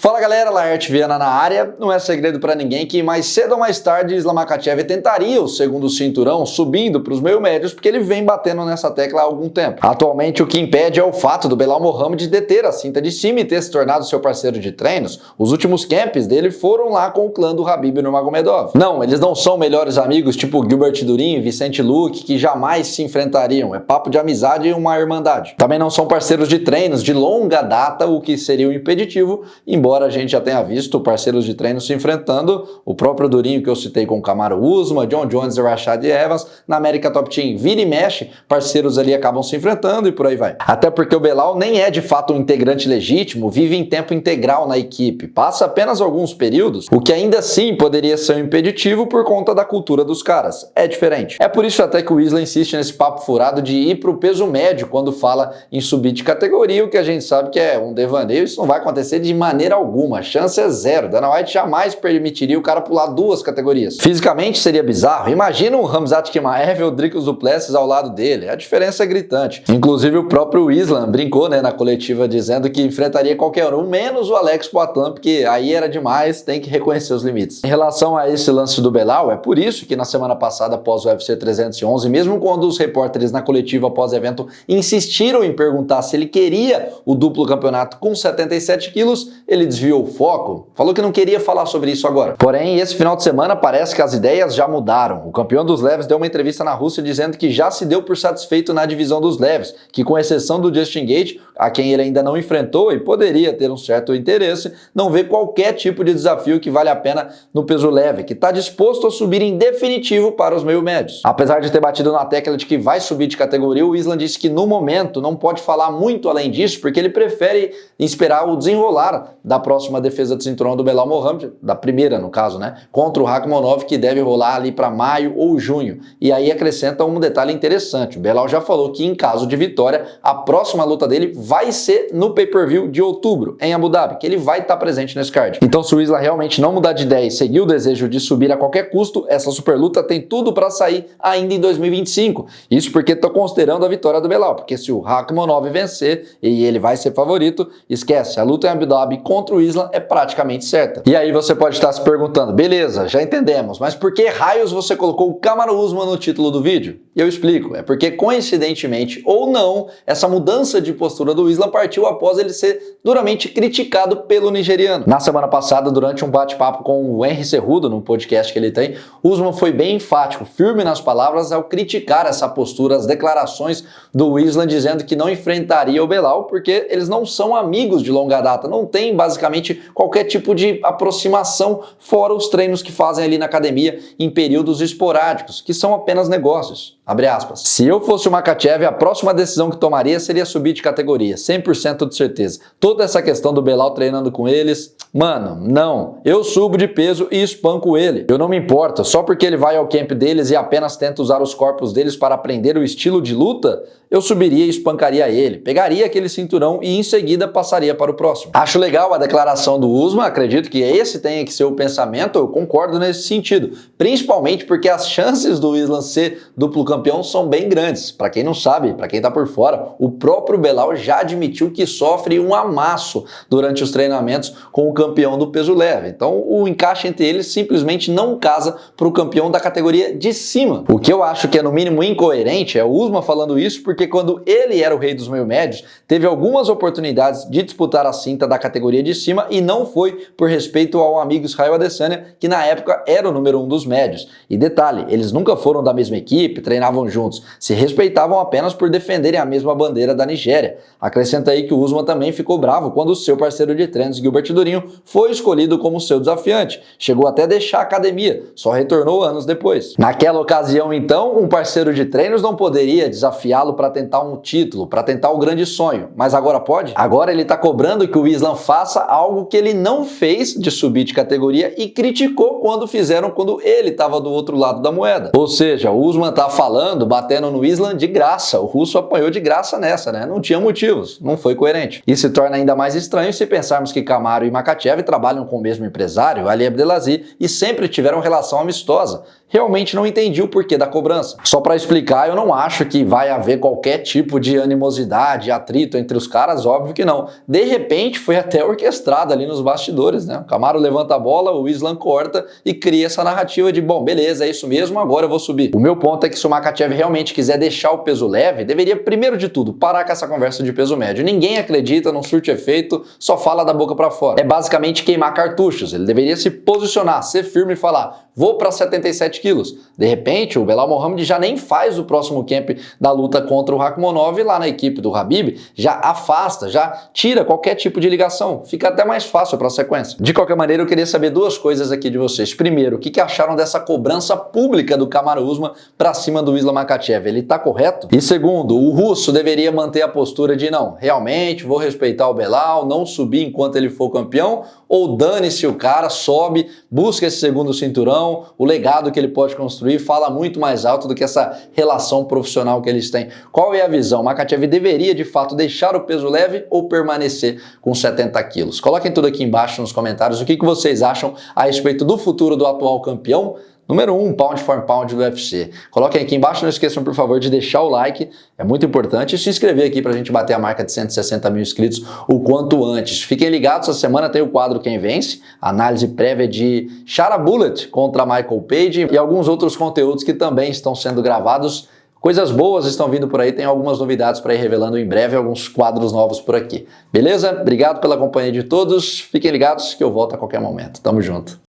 Fala galera, Laerte Viana na área. Não é segredo para ninguém que mais cedo ou mais tarde Islam Makhachev tentaria o segundo cinturão subindo para os meio médios, porque ele vem batendo nessa tecla há algum tempo. Atualmente o que impede é o fato do Belal Muhammad deter a cinta de cima e ter se tornado seu parceiro de treinos. Os últimos camps dele foram lá com o clã do Khabib Nurmagomedov. Não, eles não são melhores amigos tipo Gilbert Durin e Vicente Luque, que jamais se enfrentariam. É papo de amizade e uma irmandade. Também não são parceiros de treinos de longa data, o que seria um impeditivo, embora a gente já tenha visto parceiros de treino se enfrentando, o próprio Durinho que eu citei com o Kamaru Usman, John Jones e Rashad Evans, na América Top Team vira e mexe, parceiros ali acabam se enfrentando e por aí vai. Até porque o Belal nem é de fato um integrante legítimo, vive em tempo integral na equipe, passa apenas alguns períodos, o que ainda assim poderia ser um impeditivo por conta da cultura dos caras. É diferente. É por isso até que o Islam insiste nesse papo furado de ir pro peso médio quando fala em subir de categoria, o que a gente sabe que é um devaneio, isso não vai acontecer de maneira alguma, a chance é zero. Dana White jamais permitiria o cara pular duas categorias. Fisicamente seria bizarro, imagina um Khamzat Chimaev ou Dricus du Plessis ao lado dele, a diferença é gritante. Inclusive o próprio Islam brincou, na coletiva dizendo que enfrentaria qualquer um, menos o Alex Poatan, porque aí era demais, tem que reconhecer os limites. Em relação a esse lance do Belal, é por isso que na semana passada após o UFC 311, mesmo quando os repórteres na coletiva após o evento insistiram em perguntar se ele queria o duplo campeonato com 77 quilos, ele desviou o foco, falou que não queria falar sobre isso agora. Porém, esse final de semana parece que as ideias já mudaram. O campeão dos leves deu uma entrevista na Rússia dizendo que já se deu por satisfeito na divisão dos leves, que com exceção do Justin Gaethje, a quem ele ainda não enfrentou e poderia ter um certo interesse, não vê qualquer tipo de desafio que vale a pena no peso leve, que está disposto a subir em definitivo para os meio médios. Apesar de ter batido na tecla de que vai subir de categoria, o Islam disse que no momento não pode falar muito além disso, porque ele prefere esperar o desenrolar da próxima defesa de cinturão do Belal Muhammad, da primeira no caso, contra o Rakhmonov, que deve rolar ali para maio ou junho. E aí acrescenta um detalhe interessante, o Belal já falou que em caso de vitória, a próxima luta dele vai ser no pay-per-view de outubro, em Abu Dhabi, que ele vai estar presente nesse card. Então se o Islam realmente não mudar de ideia e seguir o desejo de subir a qualquer custo, essa super luta tem tudo para sair ainda em 2025. Isso porque estou considerando a vitória do Belal, porque se o Rakhmonov vencer, e ele vai ser favorito, esquece, a luta em Abu Dhabi contra o Islam é praticamente certa. E aí você pode estar se perguntando, beleza, já entendemos, mas por que raios você colocou o Kamaru Usman no título do vídeo? E eu explico, é porque coincidentemente ou não, essa mudança de postura do Islam partiu após ele ser duramente criticado pelo nigeriano. Na semana passada, durante um bate-papo com o Henry Cejudo, num podcast que ele tem, Usman foi bem enfático, firme nas palavras ao criticar essa postura, as declarações do Islam dizendo que não enfrentaria o Belal porque eles não são amigos de longa data, não tem basicamente qualquer tipo de aproximação fora os treinos que fazem ali na academia em períodos esporádicos, que são apenas negócios. Abre aspas. Se eu fosse o Makhachev, a próxima decisão que tomaria seria subir de categoria, 100% de certeza. Toda essa questão do Belal treinando com eles, mano, não. Eu subo de peso e espanco ele. Eu não me importo, só porque ele vai ao camp deles e apenas tenta usar os corpos deles para aprender o estilo de luta, eu subiria e espancaria ele, pegaria aquele cinturão e em seguida passaria para o próximo. Acho legal a declaração do Usman, acredito que esse tenha que ser o pensamento, eu concordo nesse sentido, principalmente porque as chances do Islam ser duplo campeão são bem grandes. Para quem não sabe, para quem tá por fora, o próprio Belal já admitiu que sofre um amasso durante os treinamentos com o campeão do peso leve. Então o encaixe entre eles simplesmente não casa para o campeão da categoria de cima. O que eu acho que é no mínimo incoerente é o Usman falando isso porque quando ele era o rei dos meio médios, teve algumas oportunidades de disputar a cinta da categoria de cima e não foi por respeito ao amigo Israel Adesanya, que na época era o número 1 dos médios. E detalhe, eles nunca foram da mesma equipe, treinavam juntos, se respeitavam apenas por defenderem a mesma bandeira da Nigéria. Acrescenta aí que o Usman também ficou bravo quando o seu parceiro de treinos, Gilbert Durinho, foi escolhido como seu desafiante. Chegou até a deixar a academia, só retornou anos depois. Naquela ocasião, então, um parceiro de treinos não poderia desafiá-lo para tentar um título, para tentar o grande sonho. Mas agora pode? Agora ele está cobrando que o Islam faça algo que ele não fez de subir de categoria e criticou quando fizeram quando ele estava do outro lado da moeda. Ou seja, o Usman está falando, batendo no Islam de graça. O russo apanhou de graça nessa, Não tinha motivos, não foi coerente. E se torna ainda mais estranho se pensarmos que Kamaru e Makhachev trabalham com o mesmo empresário, Ali Abdelaziz, e sempre tiveram relação amistosa. realmente não entendi o porquê da cobrança. Só para explicar, eu não acho que vai haver qualquer tipo de animosidade, atrito entre os caras, óbvio que não. De repente foi até orquestrado ali nos bastidores, né? O Kamaru levanta a bola, o Islam corta e cria essa narrativa de, bom, beleza, é isso mesmo, agora eu vou subir. O meu ponto é que se o Makhachev realmente quiser deixar o peso leve, deveria, primeiro de tudo, parar com essa conversa de peso médio. Ninguém acredita, não surte efeito, só fala da boca para fora. É basicamente queimar cartuchos. Ele deveria se posicionar, ser firme e falar, vou para 77 quilos. De repente, o Belal Mohamed já nem faz o próximo camp da luta contra o Rakhmonov lá na equipe do Khabib, já afasta, já tira qualquer tipo de ligação. Fica até mais fácil para a sequência. De qualquer maneira, eu queria saber duas coisas aqui de vocês. Primeiro, o que acharam dessa cobrança pública do Kamaru Usman para cima do Islam Makhachev? Ele tá correto? E segundo, o russo deveria manter a postura de não, realmente vou respeitar o Belal, não subir enquanto ele for campeão, ou dane-se o cara, sobe, busca esse segundo cinturão, o legado que ele pode construir fala muito mais alto do que essa relação profissional que eles têm. Qual é a visão? Makhachev deveria de fato deixar o peso leve ou permanecer com 70 quilos? Coloquem tudo aqui embaixo nos comentários o que vocês acham a respeito do futuro do atual campeão número 1, pound for pound do UFC. Coloquem aqui embaixo, não esqueçam, por favor, de deixar o like, é muito importante, e se inscrever aqui pra gente bater a marca de 160 mil inscritos o quanto antes. Fiquem ligados, essa semana tem o quadro Quem Vence, análise prévia de Shara Bullet contra Michael Page e alguns outros conteúdos que também estão sendo gravados. Coisas boas estão vindo por aí, tem algumas novidades para ir revelando em breve, alguns quadros novos por aqui. Beleza? Obrigado pela companhia de todos, fiquem ligados que eu volto a qualquer momento. Tamo junto.